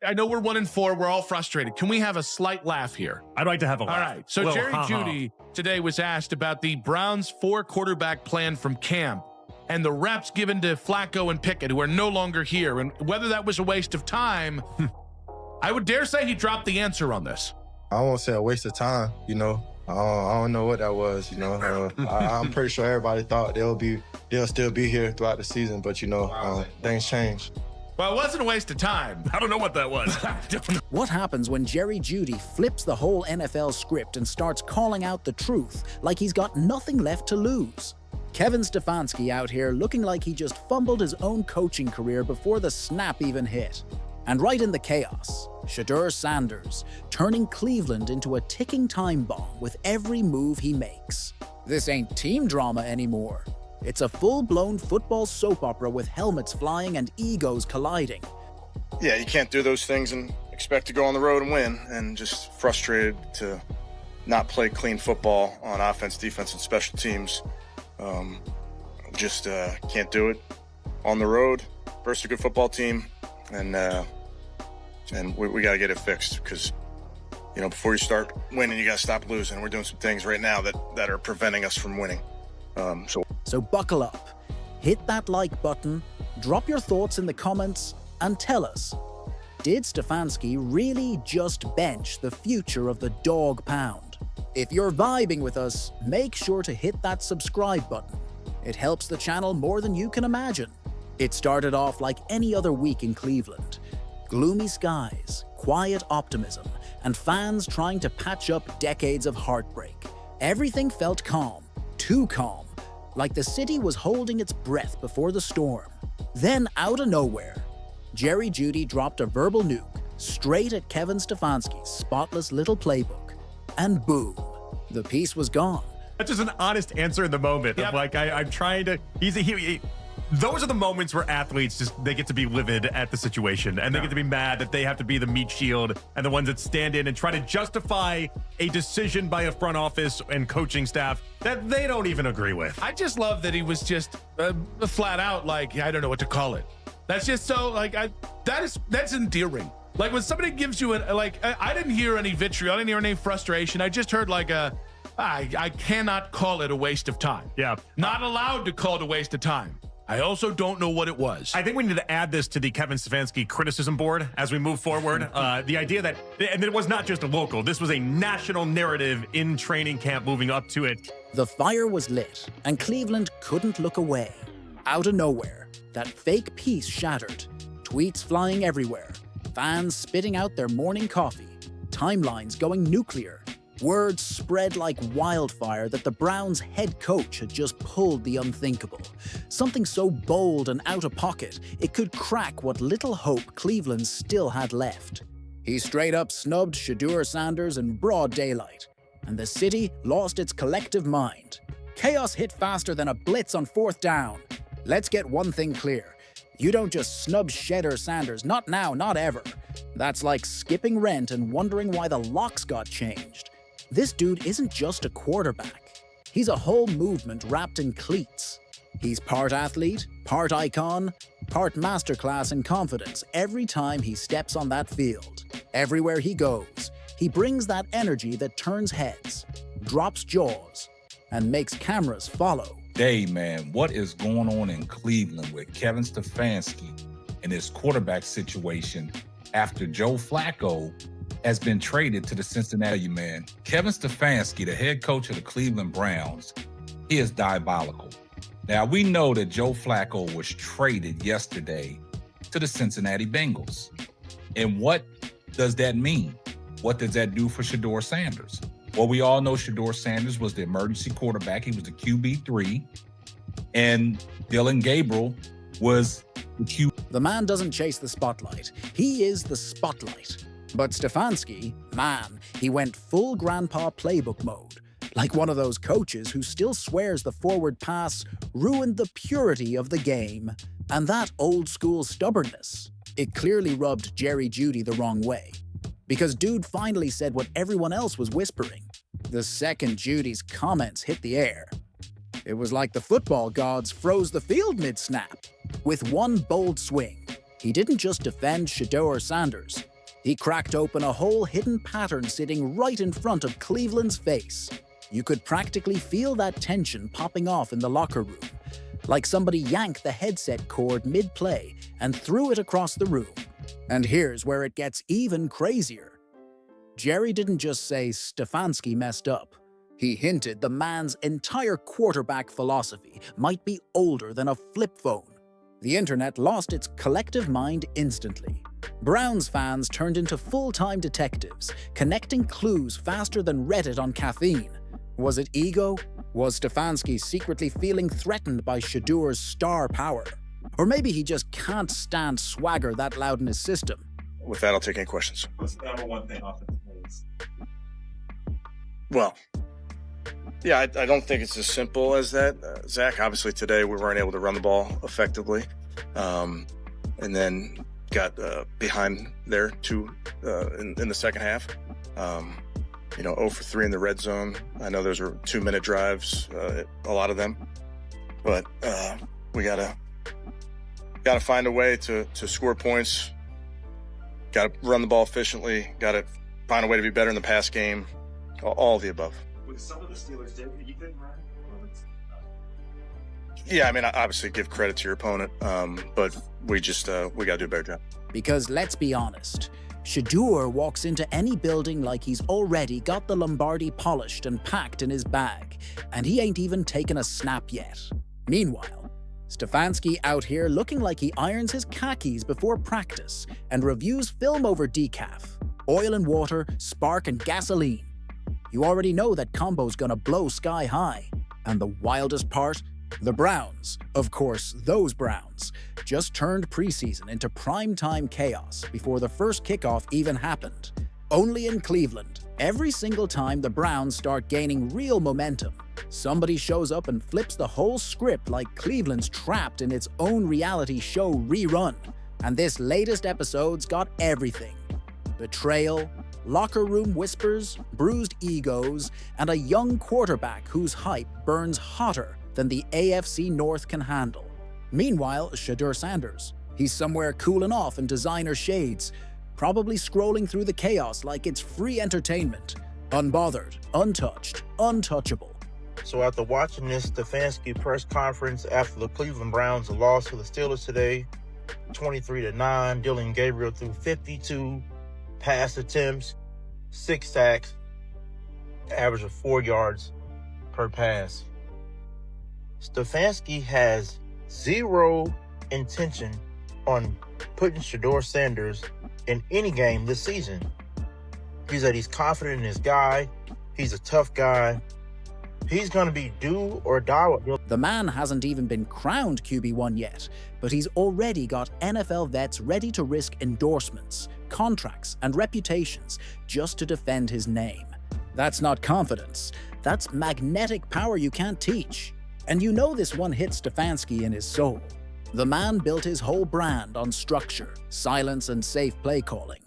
I know we're 1-4. We're all frustrated. Can we have a slight laugh here? I'd like to have a laugh. All right. So Jerry Jeudy today was asked about the Browns' 4-quarterback plan from camp and the reps given to Flacco and Pickett, who are no longer here, and whether that was a waste of time. I would dare say he dropped the answer on this. I won't say a waste of time, you know. I don't know what that was, you know. I'm pretty sure everybody thought they'll still be here throughout the season, but, you know, things change. Well, it wasn't a waste of time. I don't know what that was. What happens when Jerry Jeudy flips the whole NFL script and starts calling out the truth like he's got nothing left to lose? Kevin Stefanski out here looking like he just fumbled his own coaching career before the snap even hit. And right in the chaos, Shedeur Sanders, turning Cleveland into a ticking time bomb with every move he makes. This ain't team drama anymore. It's a full-blown football soap opera with helmets flying and egos colliding. Yeah, you can't do those things and expect to go on the road and win, and just frustrated to not play clean football on offense, defense, and special teams. Just can't do it on the road versus a good football team, and we got to get it fixed, because, you know, before you start winning, you got to stop losing. We're doing some things right now that are preventing us from winning. So buckle up, hit that like button, drop your thoughts in the comments, and tell us, did Stefanski really just bench the future of the dog pound? If you're vibing with us, make sure to hit that subscribe button. It helps the channel more than you can imagine. It started off like any other week in Cleveland. Gloomy skies, quiet optimism, and fans trying to patch up decades of heartbreak. Everything felt calm, too calm, like the city was holding its breath before the storm. Then, out of nowhere, Jerry Jeudy dropped a verbal nuke straight at Kevin Stefanski's spotless little playbook. And boom, the piece was gone. That's just an honest answer in the moment. Yep. Of like, I'm trying to, those are the moments where athletes they get to be livid at the situation, and they get to be mad that they have to be the meat shield and the ones that stand in and try to justify a decision by a front office and coaching staff that they don't even agree with. I just love that he was just flat out like, I don't know what to call it. That's just so, like, that's endearing. Like, when somebody gives you I didn't hear any vitriol, I didn't hear any frustration. I just heard like I cannot call it a waste of time. Yeah. Not allowed to call it a waste of time. I also don't know what it was. I think we need to add this to the Kevin Stefanski criticism board as we move forward. The idea that, and it was not just a local, this was a national narrative in training camp moving up to it. The fire was lit, and Cleveland couldn't look away. Out of nowhere, that fake peace shattered. Tweets flying everywhere. Fans spitting out their morning coffee. Timelines going nuclear. Words spread like wildfire that the Browns' head coach had just pulled the unthinkable. Something so bold and out of pocket, it could crack what little hope Cleveland still had left. He straight up snubbed Shedeur Sanders in broad daylight, and the city lost its collective mind. Chaos hit faster than a blitz on 4th down. Let's get one thing clear. You don't just snub Shedeur Sanders, not now, not ever. That's like skipping rent and wondering why the locks got changed. This dude isn't just a quarterback. He's a whole movement wrapped in cleats. He's part athlete, part icon, part masterclass in confidence every time he steps on that field. Everywhere he goes, he brings that energy that turns heads, drops jaws, and makes cameras follow. Hey, man, what is going on in Cleveland with Kevin Stefanski and his quarterback situation after Joe Flacco has been traded to the Cincinnati, man? Kevin Stefanski, the head coach of the Cleveland Browns, he is diabolical. Now, we know that Joe Flacco was traded yesterday to the Cincinnati Bengals. And what does that mean? What does that do for Shedeur Sanders? Well, we all know Shedeur Sanders was the emergency quarterback. He was the QB3. And Dillon Gabriel was the QB. The man doesn't chase the spotlight. He is the spotlight. But Stefanski, man, he went full grandpa playbook mode. Like one of those coaches who still swears the forward pass ruined the purity of the game. And that old school stubbornness, it clearly rubbed Jerry Jeudy the wrong way. Because dude finally said what everyone else was whispering. The second Judy's comments hit the air, it was like the football gods froze the field mid-snap. With one bold swing, he didn't just defend Shedeur Sanders, He cracked open a whole hidden pattern sitting right in front of Cleveland's face. You could practically feel that tension popping off in the locker room, like somebody yanked the headset cord mid-play and threw it across the room. And here's where it gets even crazier. Jerry didn't just say Stefanski messed up. He hinted the man's entire quarterback philosophy might be older than a flip phone. The internet lost its collective mind instantly. Browns fans turned into full-time detectives, connecting clues faster than Reddit on caffeine. Was it ego? Was Stefanski secretly feeling threatened by Shedeur's star power? Or maybe he just can't stand swagger that loud in his system. With that, I'll take any questions. What's the number one thing offense plays? Well, yeah, I don't think it's as simple as that, Zach. Obviously, today we weren't able to run the ball effectively, and then got behind there in the second half. 0 for 3 in the red zone. I know those are 2-minute drives, a lot of them, but we gotta find a way to score points. Got to run the ball efficiently. Got to find a way to be better in the pass game. All of the above. With some of the Steelers, you couldn't run. Yeah, I mean, I obviously give credit to your opponent, but we got to do a better job. Because let's be honest, Shedeur walks into any building like he's already got the Lombardi polished and packed in his bag, and he ain't even taken a snap yet. Meanwhile, Stefanski out here looking like he irons his khakis before practice and reviews film over decaf, oil and water, spark and gasoline. You already know that combo's gonna blow sky high. And the wildest part? The Browns, of course those Browns, just turned preseason into primetime chaos before the first kickoff even happened. Only in Cleveland, every single time the Browns start gaining real momentum, somebody shows up and flips the whole script like Cleveland's trapped in its own reality show rerun. And this latest episode's got everything. Betrayal, locker room whispers, bruised egos, and a young quarterback whose hype burns hotter than the AFC North can handle. Meanwhile, Shedeur Sanders, he's somewhere cooling off in designer shades, probably scrolling through the chaos like it's free entertainment. Unbothered, untouched, untouchable. So after watching this Stefanski press conference after the Cleveland Browns lost to the Steelers today, 23-9, Dillon Gabriel threw 52 pass attempts, 6 sacks, average of 4 yards per pass. Stefanski has zero intention on putting Shedeur Sanders in any game this season. He said he's confident in his guy. He's a tough guy. He's going to be do or die with Dillon. The man hasn't even been crowned QB1 yet, but he's already got NFL vets ready to risk endorsements, contracts, and reputations just to defend his name. That's not confidence. That's magnetic power you can't teach. And you know this one hit Stefanski in his soul. The man built his whole brand on structure, silence, and safe play calling.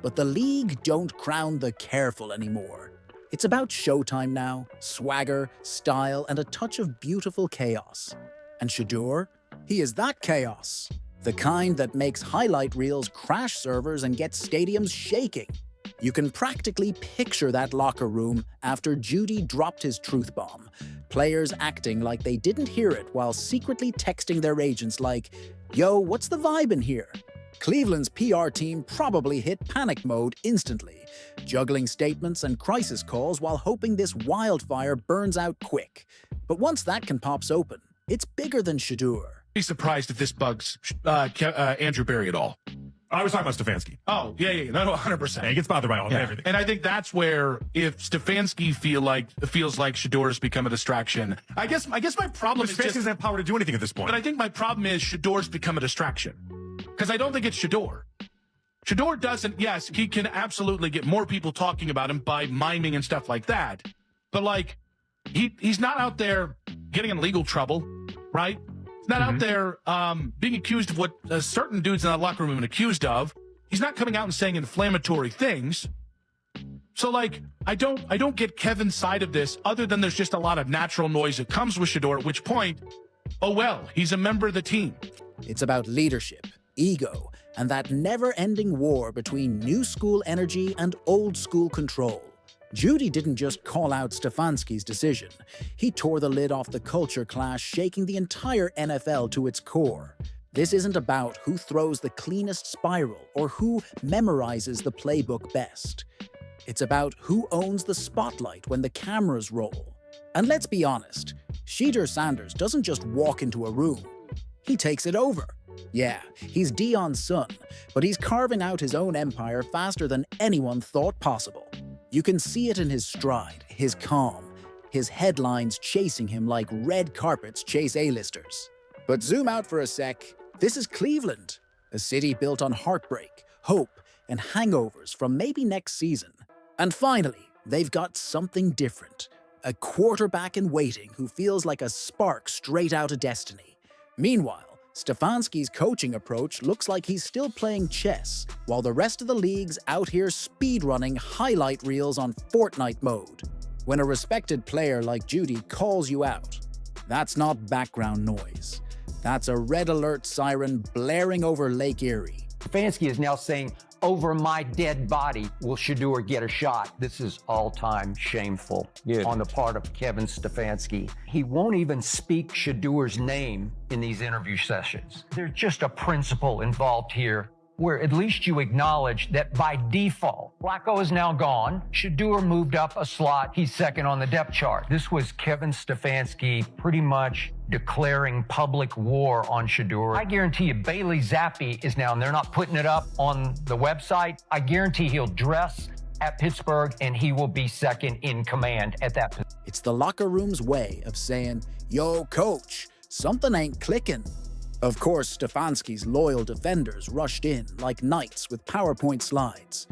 But the league don't crown the careful anymore. It's about showtime now, swagger, style, and a touch of beautiful chaos. And Shedeur? He is that chaos. The kind that makes highlight reels crash servers and gets stadiums shaking. You can practically picture that locker room after Jeudy dropped his truth bomb. Players acting like they didn't hear it while secretly texting their agents like, "Yo, what's the vibe in here?" Cleveland's PR team probably hit panic mode instantly, juggling statements and crisis calls while hoping this wildfire burns out quick. But once that can pops open, it's bigger than Shedeur. Be surprised if this bugs Andrew Berry at all. I was talking about Stefanski. Oh, yeah, no, 100%. Yeah, he gets bothered by everything. And I think that's where, if Stefanski feels like Shedeur's become a distraction, I guess my problem is Stefanski doesn't have power to do anything at this point. But I think my problem is Shedeur's become a distraction. Because I don't think it's Shedeur. Shedeur doesn't, yes, he can absolutely get more people talking about him by miming and stuff like that. But, like, he's not out there getting in legal trouble, right? He's not out there being accused of what certain dudes in that locker room have been accused of. He's not coming out and saying inflammatory things. So, like, I don't get Kevin's side of this, other than there's just a lot of natural noise that comes with Shedeur, at which point, oh well, he's a member of the team. It's about leadership, ego, and that never-ending war between new school energy and old school control. Jeudy didn't just call out Stefanski's decision. He tore the lid off the culture clash, shaking the entire NFL to its core. This isn't about who throws the cleanest spiral or who memorizes the playbook best. It's about who owns the spotlight when the cameras roll. And let's be honest, Shedeur Sanders doesn't just walk into a room. He takes it over. Yeah, he's Dion's son, but he's carving out his own empire faster than anyone thought possible. You can see it in his stride, his calm, his headlines chasing him like red carpets chase A-listers. But zoom out for a sec. This is Cleveland, a city built on heartbreak, hope, and hangovers from maybe next season. And finally, they've got something different. A quarterback in waiting who feels like a spark straight out of destiny. Meanwhile, Stefanski's coaching approach looks like he's still playing chess, while the rest of the league's out here speedrunning highlight reels on Fortnite mode. When a respected player like Jeudy calls you out, that's not background noise. That's a red alert siren blaring over Lake Erie. Stefanski is now saying, over my dead body will Shedeur get a shot. This is all-time shameful on the part of Kevin Stefanski. He won't even speak Shedeur's name in these interview sessions. There's just a principle involved here where at least you acknowledge that by default, Flacco is now gone. Shedeur moved up a slot. He's second on the depth chart. This was Kevin Stefanski pretty much declaring public war on Shedeur. I guarantee you Bailey Zappi is now, and they're not putting it up on the website. I guarantee he'll dress at Pittsburgh and he will be second in command at that position. It's the locker room's way of saying, yo, coach, something ain't clicking. Of course, Stefanski's loyal defenders rushed in like knights with PowerPoint slides.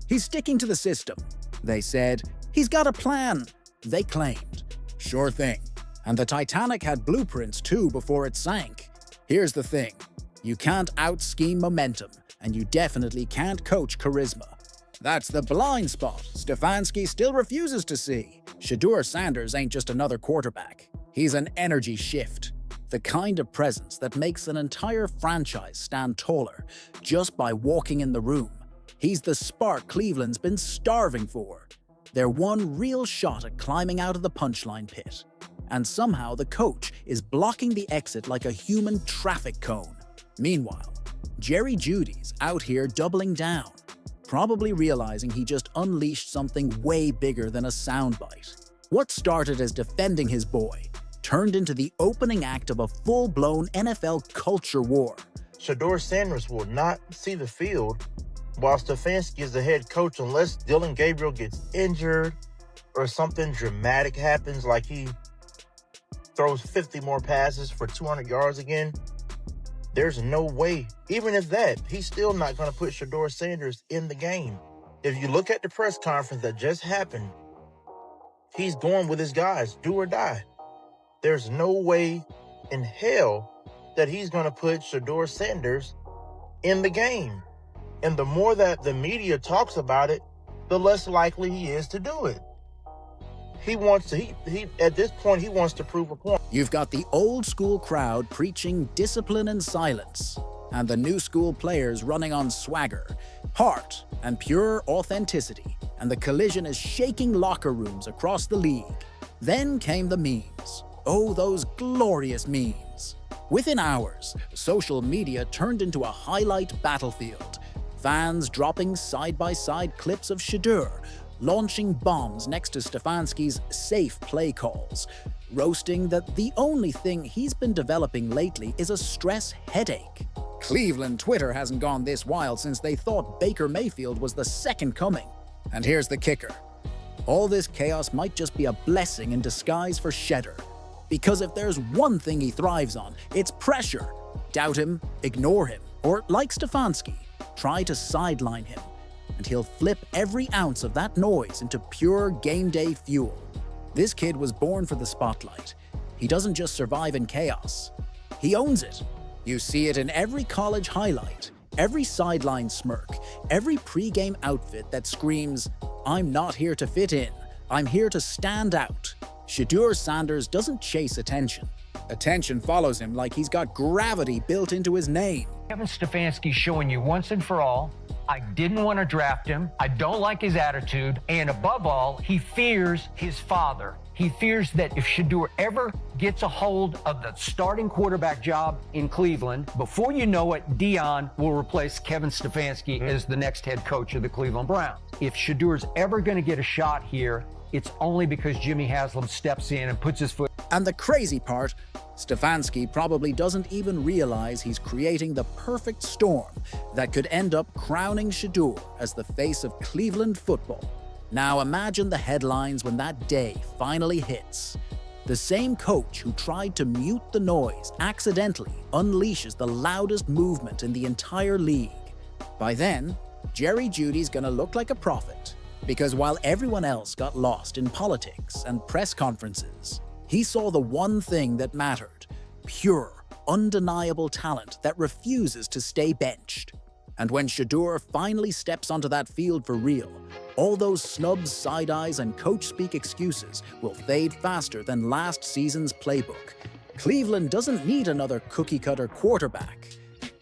He's sticking to the system, they said. He's got a plan, they claimed. Sure thing. And the Titanic had blueprints too before it sank. Here's the thing. You can't out-scheme momentum, and you definitely can't coach charisma. That's the blind spot Stefanski still refuses to see. Shedeur Sanders ain't just another quarterback. He's an energy shift. The kind of presence that makes an entire franchise stand taller just by walking in the room. He's the spark Cleveland's been starving for. Their one real shot at climbing out of the punchline pit. And somehow the coach is blocking the exit like a human traffic cone. Meanwhile, Jerry Jeudy's out here doubling down, probably realizing he just unleashed something way bigger than a soundbite. What started as defending his boy turned into the opening act of a full-blown NFL culture war. Shedeur Sanders will not see the field while Stefanski is the head coach unless Dillon Gabriel gets injured or something dramatic happens, like he throws 50 more passes for 200 yards again. There's no way, even if that, he's still not going to put Shedeur Sanders in the game. If you look at the press conference that just happened, he's going with his guys, do or die. There's no way in hell that he's going to put Shedeur Sanders in the game. And the more that the media talks about it, the less likely he is to do it. He wants to, at this point, he wants to prove a point. You've got the old school crowd preaching discipline and silence, and the new school players running on swagger, heart, and pure authenticity, and the collision is shaking locker rooms across the league. Then came the memes. Oh, those glorious memes. Within hours, social media turned into a highlight battlefield. Fans dropping side-by-side clips of Shedeur, launching bombs next to Stefanski's safe play calls, roasting that the only thing he's been developing lately is a stress headache. Cleveland Twitter hasn't gone this wild since they thought Baker Mayfield was the second coming. And here's the kicker. All this chaos might just be a blessing in disguise for Shedeur. Because if there's one thing he thrives on, it's pressure. Doubt him, ignore him, or like Stefanski, try to sideline him, and he'll flip every ounce of that noise into pure game day fuel. This kid was born for the spotlight. He doesn't just survive in chaos. He owns it. You see it in every college highlight, every sideline smirk, every pregame outfit that screams, "I'm not here to fit in, I'm here to stand out." Shedeur Sanders doesn't chase attention. Attention follows him like he's got gravity built into his name. Kevin Stefanski's showing you once and for all, I didn't want to draft him. I don't like his attitude. And above all, he fears his father. He fears that if Shedeur ever gets a hold of the starting quarterback job in Cleveland, before you know it, Dillon will replace Kevin Stefanski as the next head coach of the Cleveland Browns. If Shedeur's ever going to get a shot here, it's only because Jimmy Haslam steps in and puts his foot. And the crazy part, Stefanski probably doesn't even realize he's creating the perfect storm that could end up crowning Shedeur as the face of Cleveland football. Now imagine the headlines when that day finally hits. The same coach who tried to mute the noise accidentally unleashes the loudest movement in the entire league. By then, Jerry Jeudy's gonna look like a prophet, because while everyone else got lost in politics and press conferences, he saw the one thing that mattered: pure, undeniable talent that refuses to stay benched. And when Shedeur finally steps onto that field for real, all those snubs, side-eyes, and coach-speak excuses will fade faster than last season's playbook. Cleveland doesn't need another cookie-cutter quarterback.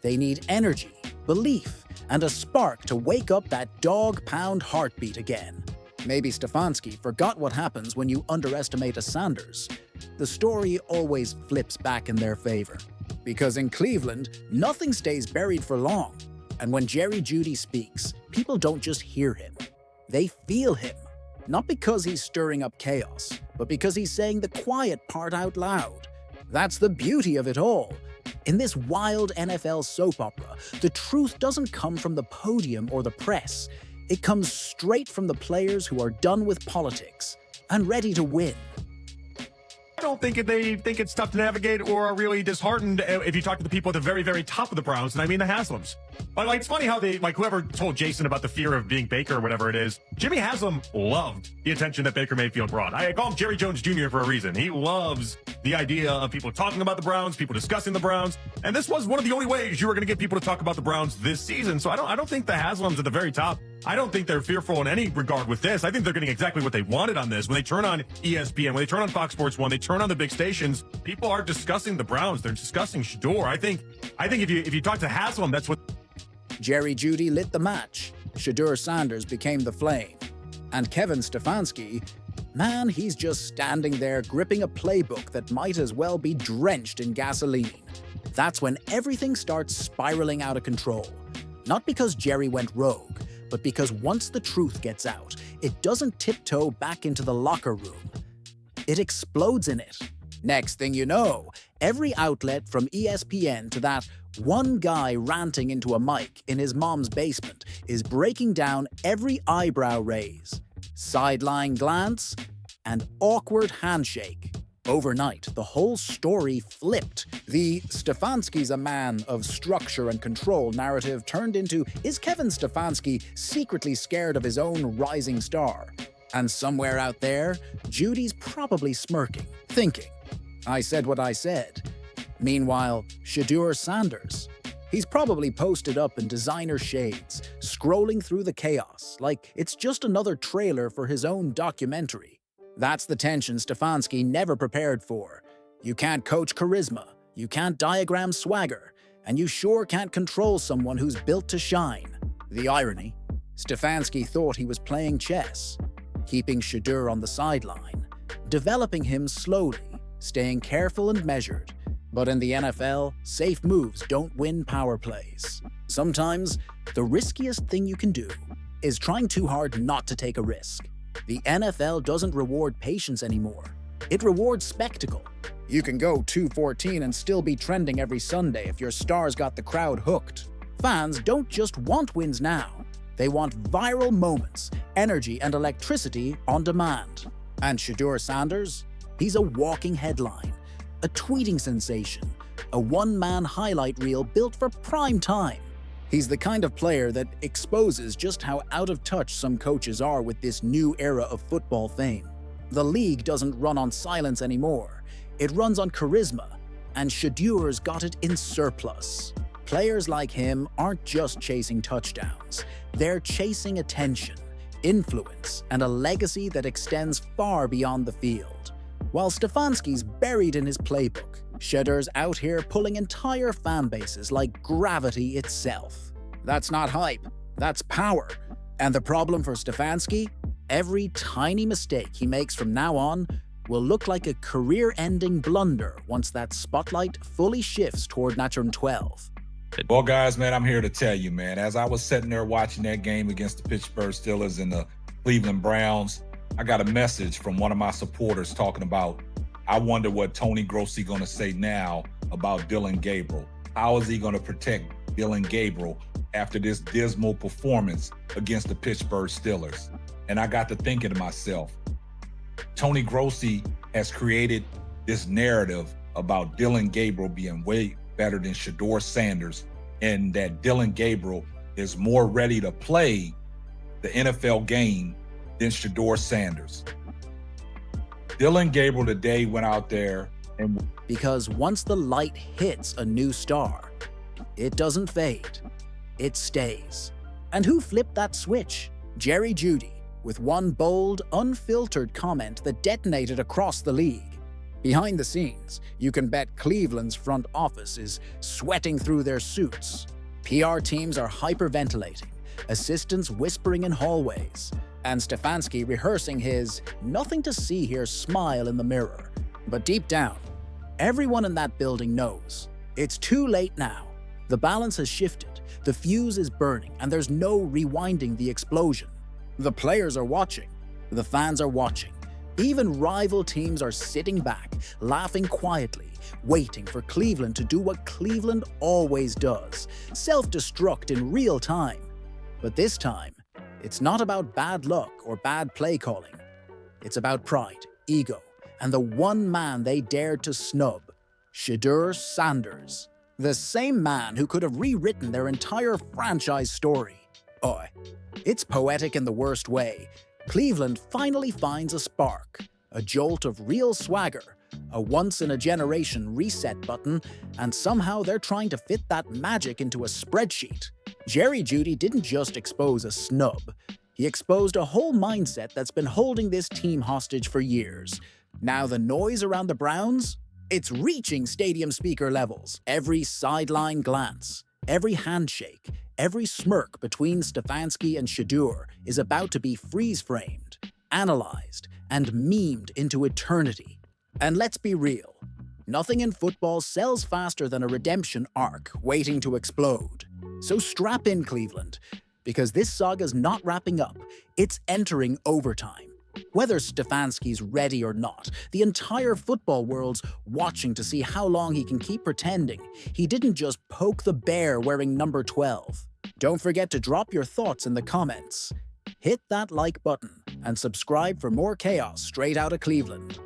They need energy, belief, and a spark to wake up that dog-pound heartbeat again. Maybe Stefanski forgot what happens when you underestimate a Sanders. The story always flips back in their favor. Because in Cleveland, nothing stays buried for long. And when Jerry Jeudy speaks, people don't just hear him. They feel him. Not because he's stirring up chaos, but because he's saying the quiet part out loud. That's the beauty of it all. In this wild NFL soap opera, the truth doesn't come from the podium or the press. It comes straight from the players who are done with politics and ready to win. I don't think they think it's tough to navigate or are really disheartened if you talk to the people at the very, very top of the Browns, and I mean the Haslams. But it's funny how whoever told Jason about the fear of being Baker or whatever it is, Jimmy Haslam loved the attention that Baker Mayfield brought. I call him Jerry Jones Jr. for a reason. He loves the idea of people talking about the Browns, people discussing the Browns, and this was one of the only ways you were going to get people to talk about the Browns this season. So I don't think the Haslams at the very top, I don't think they're fearful in any regard with this. I think they're getting exactly what they wanted on this. When they turn on ESPN, when they turn on Fox Sports 1, they turn on the big stations, people are discussing the Browns. They're discussing Shedeur. I think if you talk to Haslam, that's what. Jerry Jeudy lit the match. Shedeur Sanders became the flame. And Kevin Stefanski, man, he's just standing there gripping a playbook that might as well be drenched in gasoline. That's when everything starts spiraling out of control. Not because Jerry went rogue, but because once the truth gets out, it doesn't tiptoe back into the locker room. It explodes in it. Next thing you know, every outlet from ESPN to that one guy ranting into a mic in his mom's basement is breaking down every eyebrow raise, sideline glance, and awkward handshake. Overnight, the whole story flipped. The Stefanski's a man of structure and control narrative turned into, is Kevin Stefanski secretly scared of his own rising star? And somewhere out there, Judy's probably smirking, thinking, I said what I said. Meanwhile, Shedeur Sanders, he's probably posted up in designer shades, scrolling through the chaos like it's just another trailer for his own documentary. That's the tension Stefanski never prepared for. You can't coach charisma, you can't diagram swagger, and you sure can't control someone who's built to shine. The irony, Stefanski thought he was playing chess, keeping Shedeur on the sideline, developing him slowly, staying careful and measured. But in the NFL, safe moves don't win power plays. Sometimes, the riskiest thing you can do is trying too hard not to take a risk. The NFL doesn't reward patience anymore. It rewards spectacle. You can go 2-14 and still be trending every Sunday if your star's got the crowd hooked. Fans don't just want wins now. They want viral moments, energy, and electricity on demand. And Shedeur Sanders? He's a walking headline, a tweeting sensation, a one-man highlight reel built for prime time. He's the kind of player that exposes just how out of touch some coaches are with this new era of football fame. The league doesn't run on silence anymore. It runs on charisma, and Shedeur's got it in surplus. Players like him aren't just chasing touchdowns. They're chasing attention, influence, and a legacy that extends far beyond the field. While Stefanski's buried in his playbook, Shedeur's out here pulling entire fan bases like gravity itself. That's not hype, that's power. And the problem for Stefanski? Every tiny mistake he makes from now on will look like a career-ending blunder once that spotlight fully shifts toward Natural 12. Well, guys, man, I'm here to tell you, man, as I was sitting there watching that game against the Pittsburgh Steelers and the Cleveland Browns, I got a message from one of my supporters talking about, I wonder what Tony Grossi going to say now about Dillon Gabriel. How is he going to protect Dillon Gabriel after this dismal performance against the Pittsburgh Steelers? And I got to thinking to myself, Tony Grossi has created this narrative about Dillon Gabriel being way better than Shedeur Sanders, and that Dillon Gabriel is more ready to play the NFL game than Shedeur Sanders. Dillon Gabriel today went out there and... Because once the light hits a new star, it doesn't fade, it stays. And who flipped that switch? Jerry Jeudy, with one bold, unfiltered comment that detonated across the league. Behind the scenes, you can bet Cleveland's front office is sweating through their suits. PR teams are hyperventilating, assistants whispering in hallways, and Stefanski rehearsing his nothing to see here smile in the mirror. But deep down, everyone in that building knows it's too late now. The balance has shifted, the fuse is burning, and there's no rewinding the explosion. The players are watching, the fans are watching. Even rival teams are sitting back, laughing quietly, waiting for Cleveland to do what Cleveland always does, self-destruct in real time. But this time, it's not about bad luck or bad play calling. It's about pride, ego, and the one man they dared to snub, Shedeur Sanders. The same man who could have rewritten their entire franchise story. It's poetic in the worst way. Cleveland finally finds a spark, a jolt of real swagger, a once-in-a-generation reset button, and somehow they're trying to fit that magic into a spreadsheet. Jerry Jeudy didn't just expose a snub. He exposed a whole mindset that's been holding this team hostage for years. Now the noise around the Browns? It's reaching stadium speaker levels. Every sideline glance, every handshake, every smirk between Stefanski and Shedeur is about to be freeze-framed, analyzed, and memed into eternity. And let's be real, nothing in football sells faster than a redemption arc waiting to explode. So strap in, Cleveland, because this saga's not wrapping up, it's entering overtime. Whether Stefanski's ready or not, the entire football world's watching to see how long he can keep pretending he didn't just poke the bear wearing number 12. Don't forget to drop your thoughts in the comments. Hit that like button and subscribe for more chaos straight out of Cleveland.